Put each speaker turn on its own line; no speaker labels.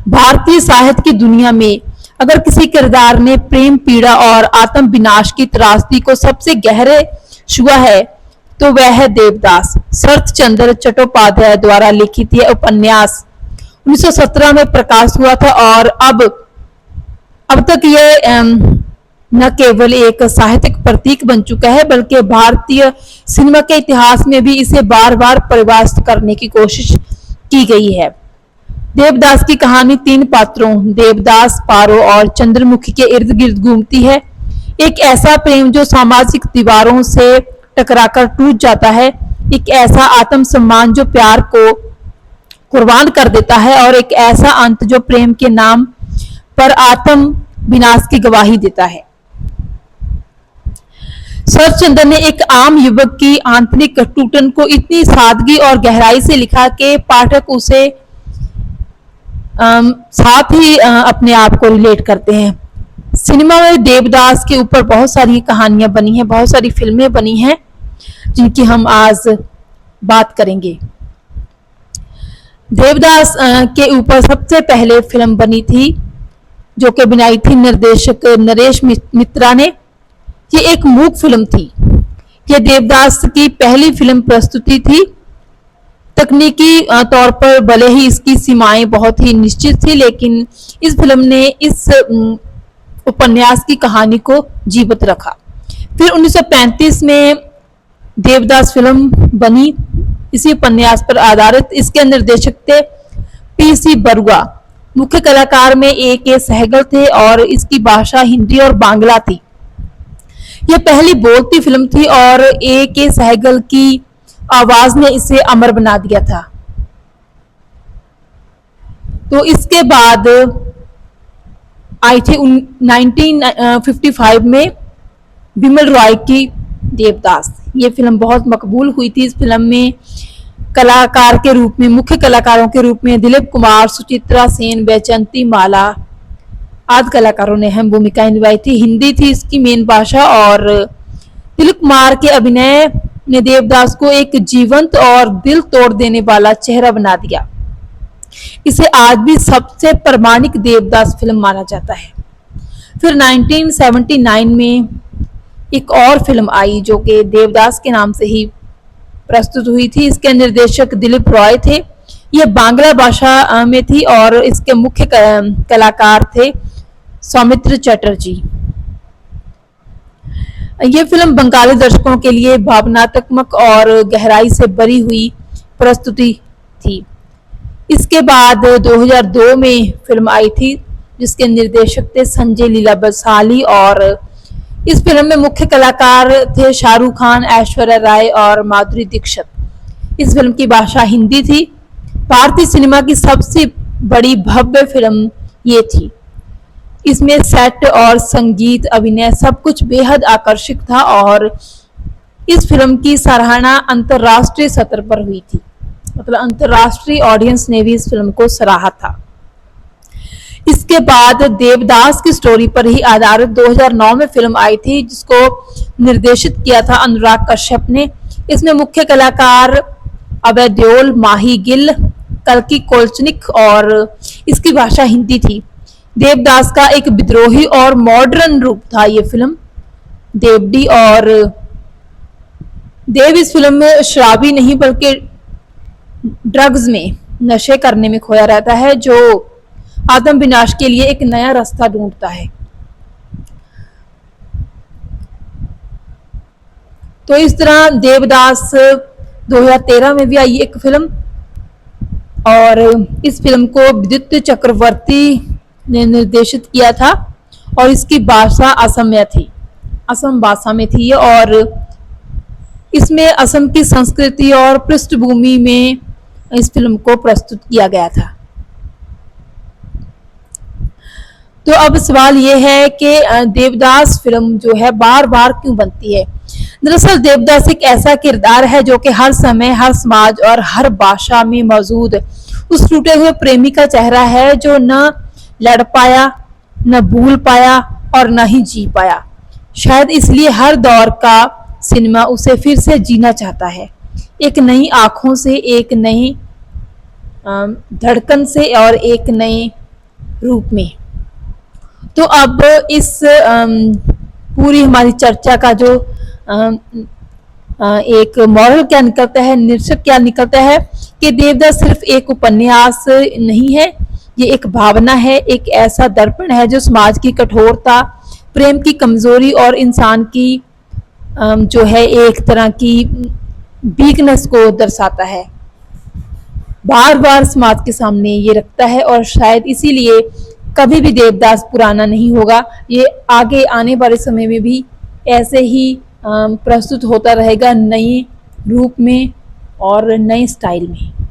भारतीय साहित्य की दुनिया में अगर किसी किरदार ने प्रेम पीड़ा और आत्म विनाश की त्रासदी को सबसे गहरे छुआ है तो वह है देवदास। शरत चंद्र चट्टोपाध्याय द्वारा लिखित यह उपन्यास 1917 में प्रकाश हुआ था और अब तक यह न केवल एक साहित्यिक प्रतीक बन चुका है बल्कि भारतीय सिनेमा के इतिहास में भी इसे बार बार परिभाषित करने की कोशिश की गई है। देवदास की कहानी तीन पात्रों देवदास, पारो और चंद्रमुखी के इर्द गिर्द घूमती है। एक ऐसा प्रेम जो सामाजिक दीवारों से टकराकर टूट जाता है, एक ऐसा आत्मसम्मान जो प्यार को कुर्बान कर देता है और एक ऐसा अंत जो प्रेम के नाम पर आत्म विनाश की गवाही देता है। शरतचंद्र ने एक आम युवक की आंतरिक टूटन को इतनी सादगी और गहराई से लिखा कि पाठक उसे साथ ही अपने आप को रिलेट करते हैं। सिनेमा में देवदास के ऊपर बहुत सारी कहानियां बनी हैं, बहुत सारी फिल्में बनी हैं जिनकी हम आज बात करेंगे। देवदास के ऊपर सबसे पहले फिल्म बनी थी जो कि बनाई थी निर्देशक नरेश मित्रा ने। ये एक मूक फिल्म थी। ये देवदास की पहली फिल्म प्रस्तुति थी। तकनीकी तौर पर भले ही इसकी सीमाएं बहुत ही निश्चित थी लेकिन इस फिल्म ने इस उपन्यास की कहानी को जीवित रखा। फिर 1935 में देवदास फिल्म बनी इसी उपन्यास पर आधारित। इसके निर्देशक थे पीसी बरुआ। मुख्य कलाकार में ए सहगल थे और इसकी भाषा हिंदी और बांग्ला थी। यह पहली बोलती फिल्म थी और ए सहगल की आवाज ने इसे अमर बना दिया था। तो इसके बाद आई थी 1955 में बिमल रॉय की देवदास। ये फिल्म बहुत मकबूल हुई थी। इस फिल्म में कलाकार के रूप में मुख्य कलाकारों के रूप में दिलीप कुमार, सुचित्रा सेन, वैजयंती माला आदि कलाकारों ने अहम भूमिकाएं निभाई थी। हिंदी थी इसकी मेन भाषा और दिलीप कुमार के अभिनय ने देवदास को एक जीवंत और दिल तोड़ देने वाला चेहरा बना दिया। इसे आज भी सबसे प्रामाणिक देवदास फिल्म माना जाता है। फिर 1979 में एक और फिल्म आई जो कि देवदास के नाम से ही प्रस्तुत हुई थी। इसके निर्देशक दिलीप रॉय थे। यह बांग्ला भाषा में थी और इसके मुख्य कलाकार थे सौमित्र चटर्जी। यह फिल्म बंगाली दर्शकों के लिए भावनात्मक और गहराई से भरी हुई प्रस्तुति थी। इसके बाद 2002 में फिल्म आई थी जिसके निर्देशक थे संजय लीला बंसाली और इस फिल्म में मुख्य कलाकार थे शाहरुख खान, ऐश्वर्या राय और माधुरी दीक्षित। इस फिल्म की भाषा हिंदी थी। भारतीय सिनेमा की सबसे बड़ी भव्य फिल्म ये थी। इसमें सेट और संगीत, अभिनय सब कुछ बेहद आकर्षक था और इस फिल्म की सराहना अंतरराष्ट्रीय स्तर पर हुई थी। मतलब अंतरराष्ट्रीय ऑडियंस ने भी इस फिल्म को सराहा था। इसके बाद देवदास की स्टोरी पर ही आधारित 2009 में फिल्म आई थी जिसको निर्देशित किया था अनुराग कश्यप ने। इसमें मुख्य कलाकार अभय देओल, माही गिल, कल्की कोलचनिक और इसकी भाषा हिंदी थी। देवदास का एक विद्रोही और मॉडर्न रूप था ये फिल्म। देवडी और देव इस फिल्म में शराबी नहीं बल्कि ड्रग्स में नशे करने में खोया रहता है जो आत्म विनाश के लिए एक नया रास्ता ढूंढता है। तो इस तरह देवदास 2013 में भी आई एक फिल्म और इस फिल्म को विद्युत चक्रवर्ती ने निर्देशित किया था और इसकी भाषा असमिया थी, असम भाषा में थी और इसमें असम की संस्कृति और पृष्ठभूमि में इस फिल्म को प्रस्तुत किया गया था। तो अब सवाल ये है कि देवदास फिल्म जो है बार बार क्यों बनती है। दरअसल देवदास एक ऐसा किरदार है जो कि हर समय, हर समाज और हर भाषा में मौजूद उस टूटे हुए प्रेमी का चेहरा है जो न लड़ पाया, न भूल पाया और न ही जी पाया। शायद इसलिए हर दौर का सिनेमा उसे फिर से जीना चाहता है, एक नई आंखों से, एक नई धड़कन से और एक नए रूप में। तो अब इस पूरी हमारी चर्चा का जो एक मॉरल क्या निकलता है, निष्कर्ष क्या निकलता है कि देवदास सिर्फ एक उपन्यास नहीं है, ये एक भावना है, एक ऐसा दर्पण है जो समाज की कठोरता, प्रेम की कमजोरी और इंसान की जो है एक तरह की वीकनेस को दर्शाता है, बार बार समाज के सामने ये रखता है। और शायद इसीलिए कभी भी देवदास पुराना नहीं होगा, ये आगे आने वाले समय में भी ऐसे ही प्रस्तुत होता रहेगा, नए रूप में और नए स्टाइल में।